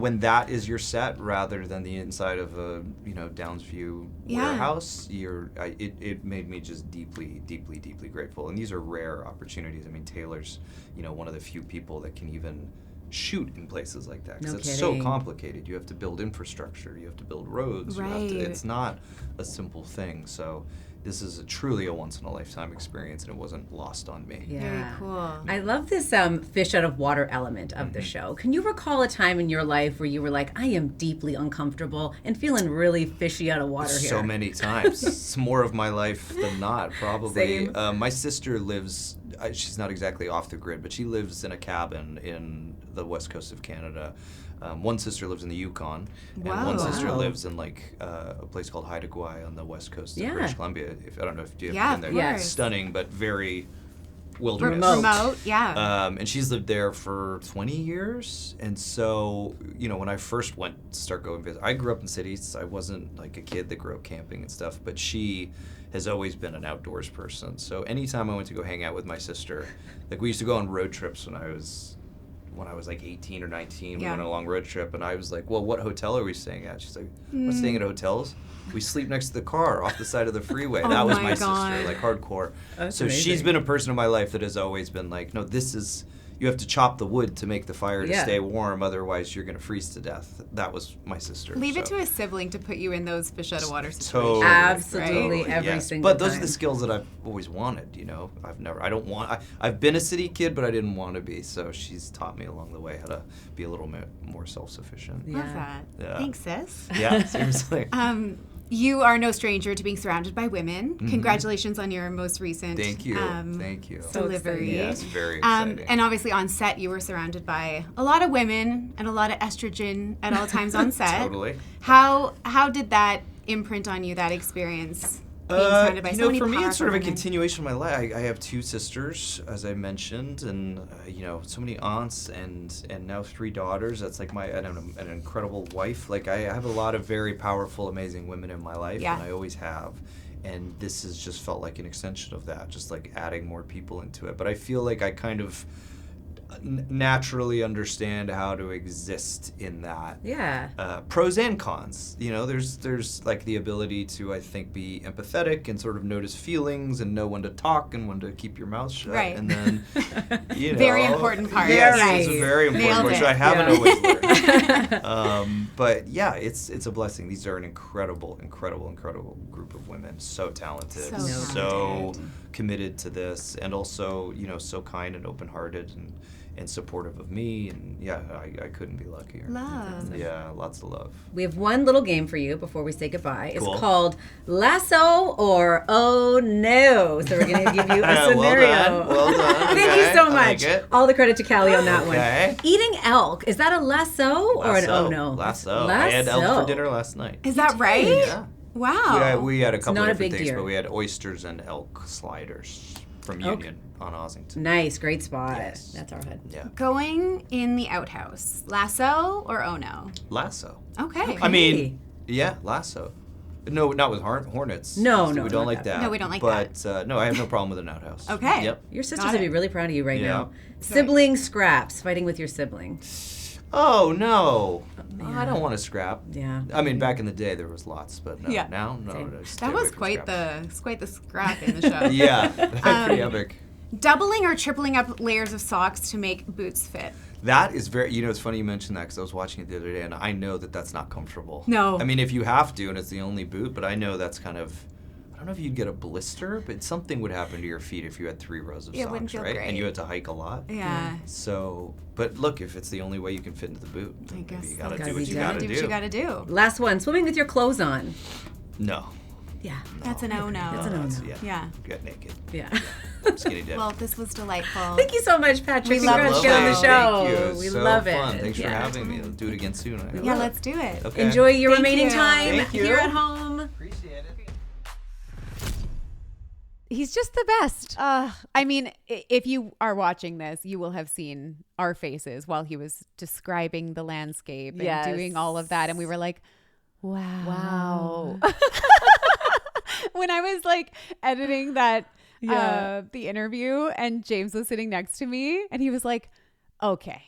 when that is your set rather than the inside of a Downsview warehouse, it made me just deeply, deeply, deeply grateful. And these are rare opportunities. I mean, Taylor's one of the few people that can even shoot in places like that because it's so complicated. You have to build infrastructure, you have to build roads, it's not a simple thing. So this is truly a once-in-a-lifetime experience, and it wasn't lost on me. Yeah. Very cool. I love this fish out of water element of the show. Can you recall a time in your life where you were like, I am deeply uncomfortable and feeling really fishy out of water here? So many times. It's more of my life than not, probably. Same. My sister lives, she's not exactly off the grid, but she lives in a cabin in the west coast of Canada. One sister lives in the Yukon, and one sister lives in a place called Haida Gwaii on the west coast of British Columbia. I don't know if you've been there. Yeah, Stunning, but very wilderness. Remote, yeah. And she's lived there for 20 years. And so, when I first went to start going visit, I grew up in cities. I wasn't like a kid that grew up camping and stuff, but she has always been an outdoors person. So anytime I went to go hang out with my sister, we used to go on road trips when I was like 18 or 19, we went on a long road trip, and I was like, well, what hotel are we staying at? She's like, we're not staying at hotels. We sleep next to the car off the side of the freeway. That was my sister, hardcore. That's so amazing. She's been a person in my life that has always been like, no, you have to chop the wood to make the fire to stay warm, otherwise you're going to freeze to death. That was my sister. Leave it to a sibling to put you in those fish out of water situations. Totally. Absolutely, right? every Yes. single But those time. are the skills that I've always wanted, I've been a city kid, but I didn't want to be, so she's taught me along the way how to be a little bit more self-sufficient. Love that. Yeah. Thanks, sis. Yeah, seriously. You are no stranger to being surrounded by women. Congratulations on your most recent Thank you. Thank you. delivery. Yes, very exciting. And obviously on set, you were surrounded by a lot of women and a lot of estrogen at all times on set. Totally. How did that imprint on you, that experience? Being surrounded by so many for me, it's sort of a powerful women? continuation of my life. I have 2 sisters, as I mentioned, and so many aunts, and now 3 daughters. That's like an incredible wife. I have a lot of very powerful, amazing women in my life, and I always have. And this has just felt like an extension of that, just adding more people into it. But I feel like I kind of naturally understand how to exist in that. Yeah. Pros and cons. There's the ability to, I think, be empathetic and sort of notice feelings and know when to talk and when to keep your mouth shut. Right. And then, Very important part. Yes, Right. it's a very important Nailed part, it. which I haven't always learned. But yeah, it's a blessing. These are an incredible, incredible, incredible group of women. So talented, So committed to this, and also, so kind and open-hearted and supportive of me, and yeah, I couldn't be luckier. Love. Yeah, lots of love. We have one little game for you before we say goodbye. It's Cool. called Lasso or Oh No. So we're going to give you a Well scenario. done, well done. Thank Okay, you so I much. like it. All the credit to Callie on that Okay. one. Eating elk, is that a lasso or an oh no? Lasso. I had elk for dinner last night. Is that right? Yeah. Wow. We had a couple not a different big things, deer. but we had oysters and elk sliders from Union on Ossington. Nice, great spot. Yes. That's our head. Yeah. Going in the outhouse. Lasso or oh no? Lasso. Okay. I mean, yeah, lasso. No, not with hornets. No, So no, we don't not like that. that. No, we don't like but, no, I have no problem with an outhouse. Okay. Yep. Your sisters Got would be it. really proud of you right Yeah. now. Sibling scraps, fighting with your sibling. Oh no, I don't want to scrap. Yeah. I mean, back in the day there was lots, but no, Yeah. now no. Same. I stay That away was from quite scraps. the scrap in the show. Yeah, pretty epic. Doubling or tripling up layers of socks to make boots fit. That is very. You know, it's funny you mentioned that because I was watching it the other day, and I know that that's not comfortable. No. I mean, if you have to, and it's the only boot, but I know that's kind of. I don't know if you'd get a blister, but something would happen to your feet if you had 3 rows of Yeah, it wouldn't socks, feel right? great. And you had to hike a lot. Yeah. So, but look, if it's the only way you can fit into the boot, I then guess maybe you gotta that's do what you gotta gotta do do. what you gotta do. Last one, swimming with your clothes on. No. Yeah. That's a no-no. That's a no-no. Yeah. Yeah. Get naked. Yeah. Skinny dip. Well, this was delightful. Thank you so much, Patrick. We love Congrats the on the show. show. Thank you. It was We so love it. fun. Thanks for Yeah. having me. Let's do it again soon. I hope. Yeah, let's do it. Okay. Enjoy your Thank remaining you. time Thank you. here at home. Appreciate it. He's just the best. I mean, if you are watching this, you will have seen our faces while he was describing the landscape and Yes. doing all of that. And we were like, wow. When I was like editing that, the interview, and James was sitting next to me and he was like, okay,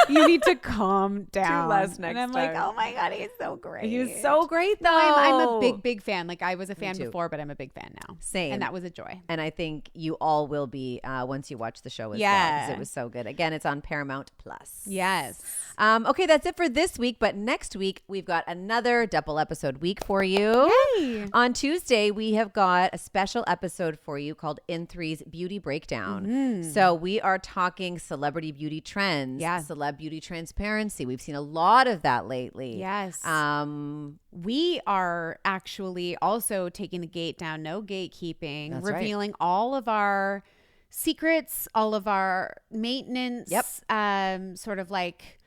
you need to calm down. less and next I'm like, time. oh my God, he's so great. He's so great, though. I'm a big fan. Like I was a fan too. before, but I'm a big fan now. Same. And that was a joy. And I think you all will be once you watch the show as well, Yeah. because it was so good. Again, it's on Paramount Plus. Yes. Okay, that's it for this week. But next week, we've got another double episode week for you. Yay. On Tuesday, we have got a special episode for you called In Three's Beauty Breakdown. So we are talking celebrity beauty trends, Yeah. celeb beauty transparency. We've seen a lot of that lately. Yes. Um, We are actually also taking the gate down, no gatekeeping, That's right. revealing all of our secrets, all of our maintenance, sort of like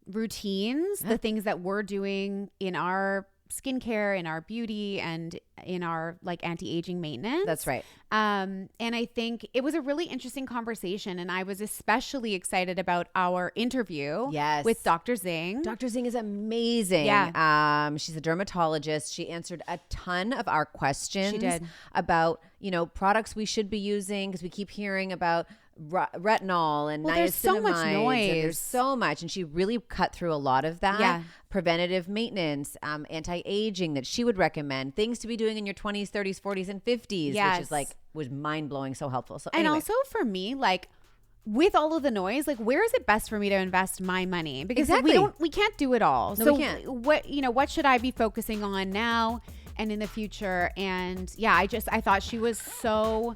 routines, the things that we're doing in our skincare, in our beauty, and in our like anti-aging maintenance. That's right. And I think it was a really interesting conversation, and I was especially excited about our interview Yes. with Dr. Zing. Dr. Zing is amazing. Yeah. She's a dermatologist. She answered a ton of our questions. She did. About, products we should be using, because we keep hearing about retinol and Well, there's so much niacinamides, and noise. there's so much, and she really cut through a lot of that. Yeah. Preventative maintenance, anti-aging that she would recommend, things to be doing in your 20s, 30s, 40s, and 50s, Yes. which is was mind-blowing, so helpful. So And anyway. also for me, like with all of the noise, like where is it best for me to invest my money? Because Exactly. we can't do it all. No, so we can't. what should I be focusing on now and in the future? And yeah, I thought she was so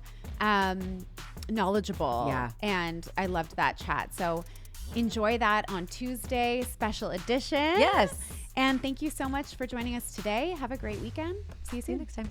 knowledgeable. Yeah. And I loved that chat. So enjoy that on Tuesday, special edition. Yes. And thank you so much for joining us today. Have a great weekend. See you See you soon. next time.